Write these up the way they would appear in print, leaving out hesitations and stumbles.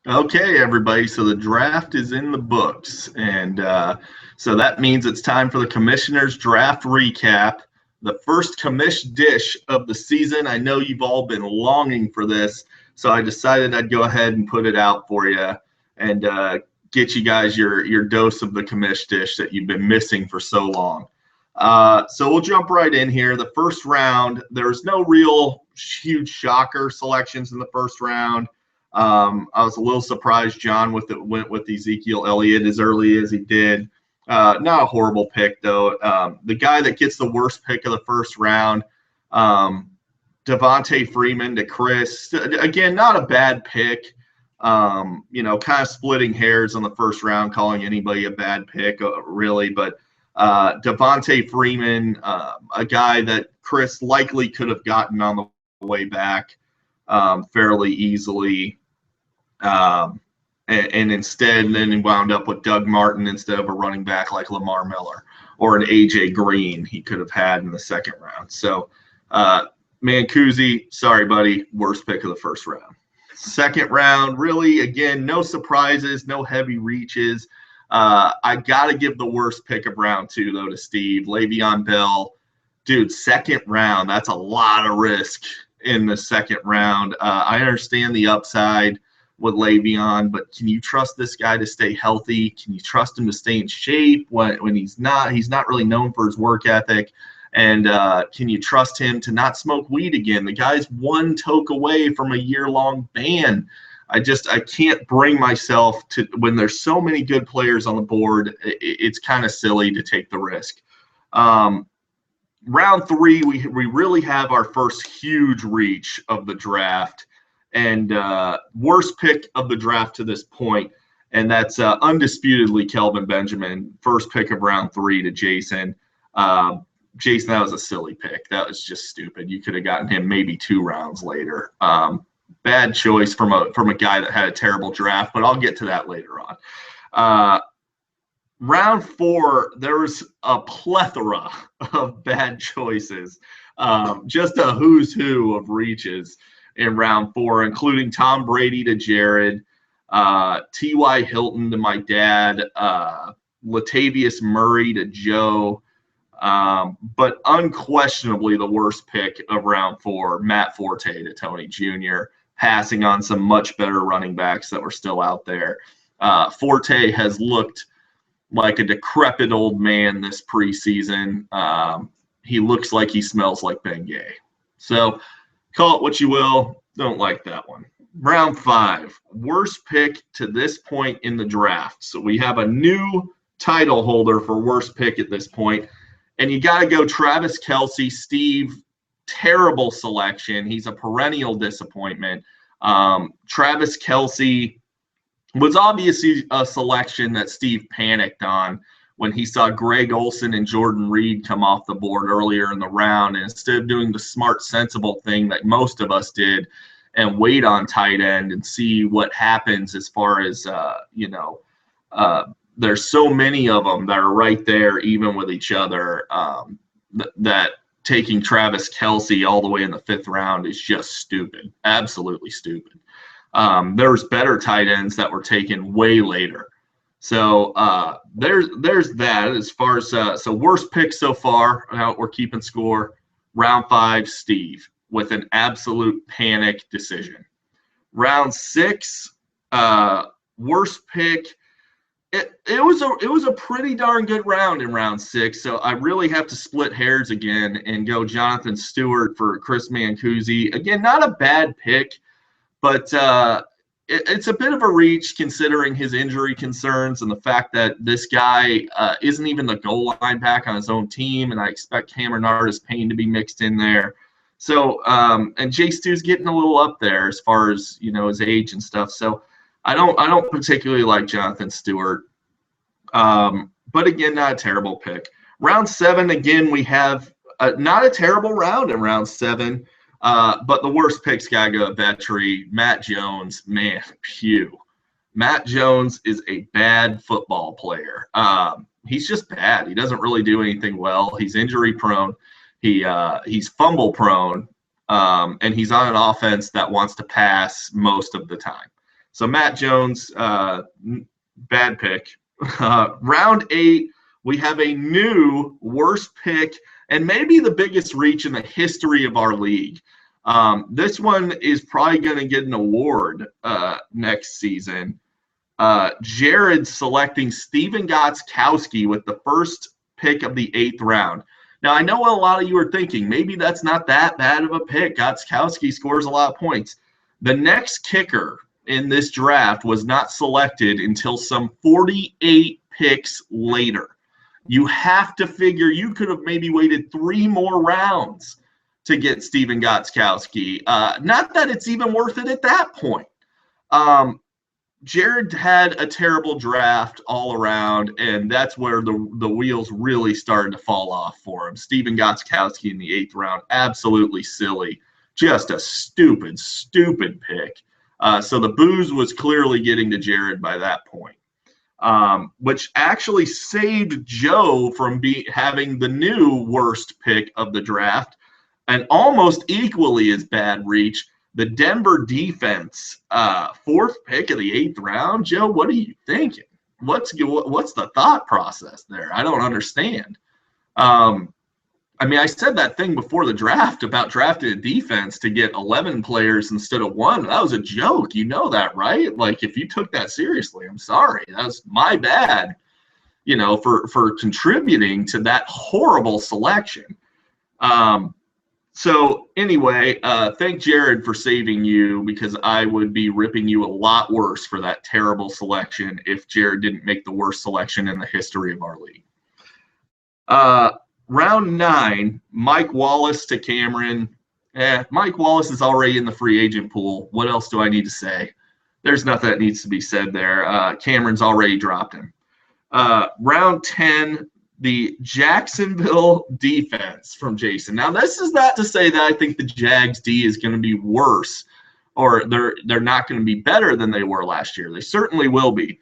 Okay, everybody. So the draft is in the books, and so that means it's time for the commissioner's draft recap. The first commish dish of the season. I know you've all been longing for this, so I decided I'd go ahead and put it out for you and get you guys your dose of the commish dish that you've been missing for so long. So we'll jump right in here. The first round, there's no real huge shocker selections in the first round. I was a little surprised John went with Ezekiel Elliott as early as he did. Not a horrible pick, though. The guy that gets the worst pick of the first round, Devontae Freeman to Chris. Again, not a bad pick. Kind of splitting hairs on the first round, calling anybody a bad pick, really. But Devontae Freeman, a guy that Chris likely could have gotten on the way back fairly easily. And instead, then he wound up with Doug Martin instead of a running back like Lamar Miller or an A.J. Green he could have had in the second round. So, Mancusi, sorry, buddy, worst pick of the first round. Second round, really, again, no surprises, no heavy reaches. I got to give the worst pick of round two, though, to Steve. Le'Veon Bell. Dude, second round, that's a lot of risk in the second round. I understand the upside with Le'Veon, but can you trust this guy to stay healthy? Can you trust him to stay in shape when he's not? He's not really known for his work ethic. And can you trust him to not smoke weed again? The guy's one toke away from a year-long ban. I can't bring myself to, when there's so many good players on the board, it's kind of silly to take the risk. Round three, we really have our first huge reach of the draft and worst pick of the draft to this point, and that's undisputedly Kelvin Benjamin, first pick of round three to Jason. Jason, that was a silly pick. That was just stupid. You could have gotten him maybe 2 rounds later. Bad choice from a guy that had a terrible draft, but I'll get to that later on. Round four, there was a plethora of bad choices, just a who's who of reaches in round four, including Tom Brady to Jared, T.Y. Hilton to my dad, Latavius Murray to Joe, but unquestionably the worst pick of round four, Matt Forte to Tony Jr., passing on some much better running backs that were still out there. Forte has looked like a decrepit old man this preseason. He looks like he smells like Bengay. So call it what you will. Don't like that one. Round five, worst pick to this point in the draft. So we have a new title holder for worst pick at this point. And you got to go Travis Kelce. Steve, terrible selection. He's a perennial disappointment. Travis Kelce was obviously a selection that Steve panicked on when he saw Greg Olsen and Jordan Reed come off the board earlier in the round. And instead of doing the smart, sensible thing that most of us did and wait on tight end and see what happens as far as, there's so many of them that are right there, even with each other, that taking Travis Kelce all the way in the 5th round is just stupid, absolutely stupid. There's better tight ends that were taken way later. So there's that as far as so worst pick so far. We're keeping score. Round 5, Steve with an absolute panic decision. Round 6, worst pick. It was a pretty darn good round in round 6, so I really have to split hairs again and go Jonathan Stewart for Chris Mancusi. Again, not a bad pick, but it's a bit of a reach considering his injury concerns and the fact that this guy isn't even the goal line back on his own team, and I expect Cameron Artis-Payne to be mixed in there. So, and Jay Stu's getting a little up there as far as, his age and stuff. So I don't particularly like Jonathan Stewart. But again, not a terrible pick. Round 7, again, we have not a terrible round in round 7. But the worst pick's got to go to Vetri. Matt Jones, man, pew. Matt Jones is a bad football player. He's just bad. He doesn't really do anything well. He's injury prone. He's fumble prone. And he's on an offense that wants to pass most of the time. So Matt Jones, bad pick. Round 8, we have a new worst pick and maybe the biggest reach in the history of our league. This one is probably going to get an award next season. Jared selecting Steven Gostkowski with the first pick of the 8th round. Now, I know what a lot of you are thinking. Maybe that's not that bad of a pick. Gostkowski scores a lot of points. The next kicker in this draft was not selected until some 48 picks later. You have to figure you could have maybe waited 3 more rounds to get Steven Gostkowski. Not that it's even worth it at that point. Jared had a terrible draft all around, and that's where the wheels really started to fall off for him. Steven Gostkowski in the 8th round, absolutely silly. Just a stupid, stupid pick. So the booze was clearly getting to Jared by that point, which actually saved Joe from having the new worst pick of the draft, and almost equally as bad reach, the Denver defense, 4th pick of the 8th round. Joe, what are you thinking? What's the thought process there? I don't understand. I mean, I said that thing before the draft about drafting a defense to get 11 players instead of 1. That was a joke. You know that, right? Like, if you took that seriously, I'm sorry. That was my bad, for contributing to that horrible selection. So anyway, thank Jared for saving you, because I would be ripping you a lot worse for that terrible selection if Jared didn't make the worst selection in the history of our league. Round 9, Mike Wallace to Cameron. Mike Wallace is already in the free agent pool. What else do I need to say? There's nothing that needs to be said there. Cameron's already dropped him. Round 10, the Jacksonville defense from Jason. Now, this is not to say that I think the Jags D is going to be worse, or they're not going to be better than they were last year. They certainly will be.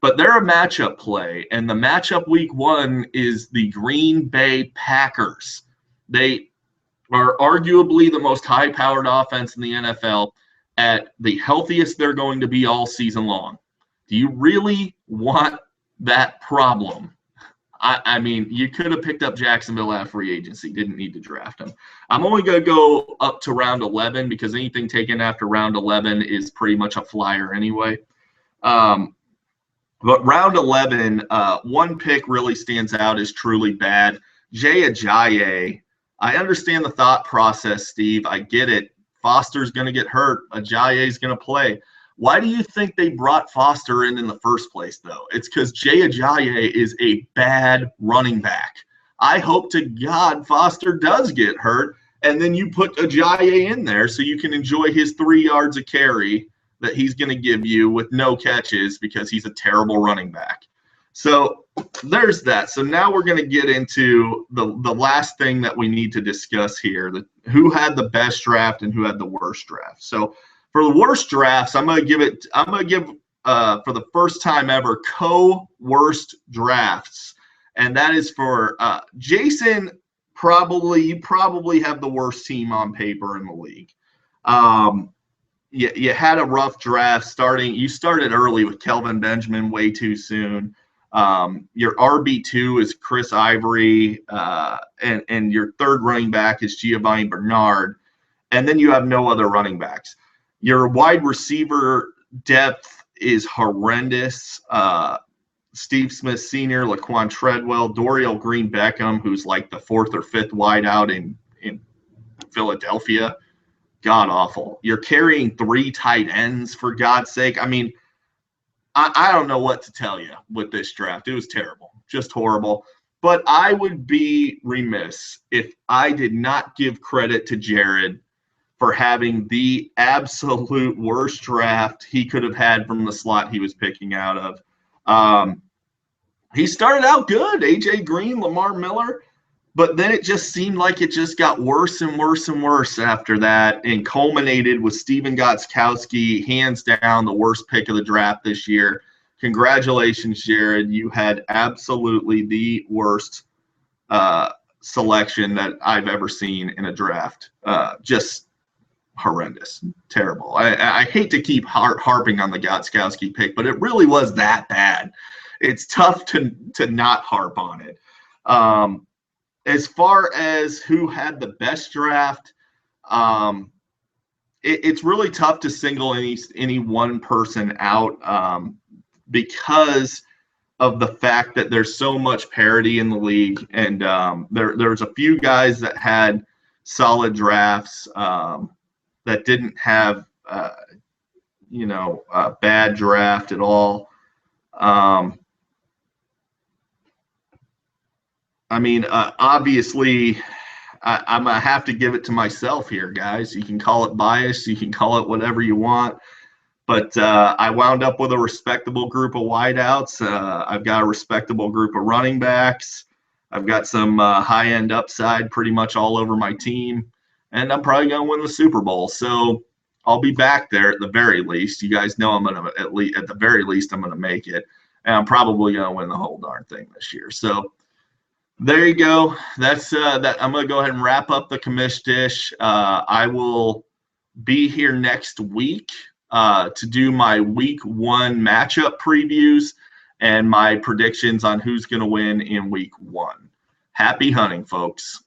But they're a matchup play, and the matchup week 1 is the Green Bay Packers. They are arguably the most high-powered offense in the NFL at the healthiest they're going to be all season long. Do you really want that problem? I mean, you could have picked up Jacksonville at free agency. Didn't need to draft them. I'm only going to go up to round 11 because anything taken after round 11 is pretty much a flyer anyway. But round 11, one pick really stands out as truly bad. Jay Ajayi. I understand the thought process, Steve. I get it. Foster's going to get hurt. Ajayi's going to play. Why do you think they brought Foster in the first place, though? It's because Jay Ajayi is a bad running back. I hope to God Foster does get hurt, and then you put Ajayi in there so you can enjoy his 3 yards of carry that he's going to give you with no catches because he's a terrible running back. So there's that. So now we're going to get into the last thing that we need to discuss here, who had the best draft and who had the worst draft. So for the worst drafts, I'm going to give for the first time ever co-worst drafts. And that is for Jason. You probably have the worst team on paper in the league. You had a rough draft starting. You started early with Kelvin Benjamin way too soon. Your RB2 is Chris Ivory, and your third running back is Giovanni Bernard. And then you have no other running backs. Your wide receiver depth is horrendous. Steve Smith Sr., Laquan Treadwell, Dorial Green-Beckham, who's like the 4th or 5th wideout in Philadelphia. God awful. You're carrying 3 tight ends, for God's sake. I mean, I don't know what to tell you with this draft. It was terrible, just horrible. But I would be remiss if I did not give credit to Jared for having the absolute worst draft he could have had from the slot he was picking out of. He started out good, A.J. Green, Lamar Miller, but then it just seemed like it just got worse and worse and worse after that, and culminated with Steven Gostkowski, hands down the worst pick of the draft this year. Congratulations, Jared. You had absolutely the worst selection that I've ever seen in a draft. Just horrendous, terrible. I hate to keep harping on the Gostkowski pick, but it really was that bad. It's tough to not harp on it. As far as who had the best draft, it's really tough to single any one person out because of the fact that there's so much parity in the league, and there's a few guys that had solid drafts that didn't have a bad draft at all. Obviously, I'm going to have to give it to myself here, guys. You can call it bias. You can call it whatever you want. But I wound up with a respectable group of wideouts. I've got a respectable group of running backs. I've got some high-end upside pretty much all over my team. And I'm probably going to win the Super Bowl. So I'll be back there at the very least. You guys know I'm going to, at the very least, I'm going to make it. And I'm probably going to win the whole darn thing this year. So there you go. That's that. I'm going to go ahead and wrap up the Commish dish. I will be here next week to do my week 1 matchup previews and my predictions on who's going to win in week 1. Happy hunting, folks.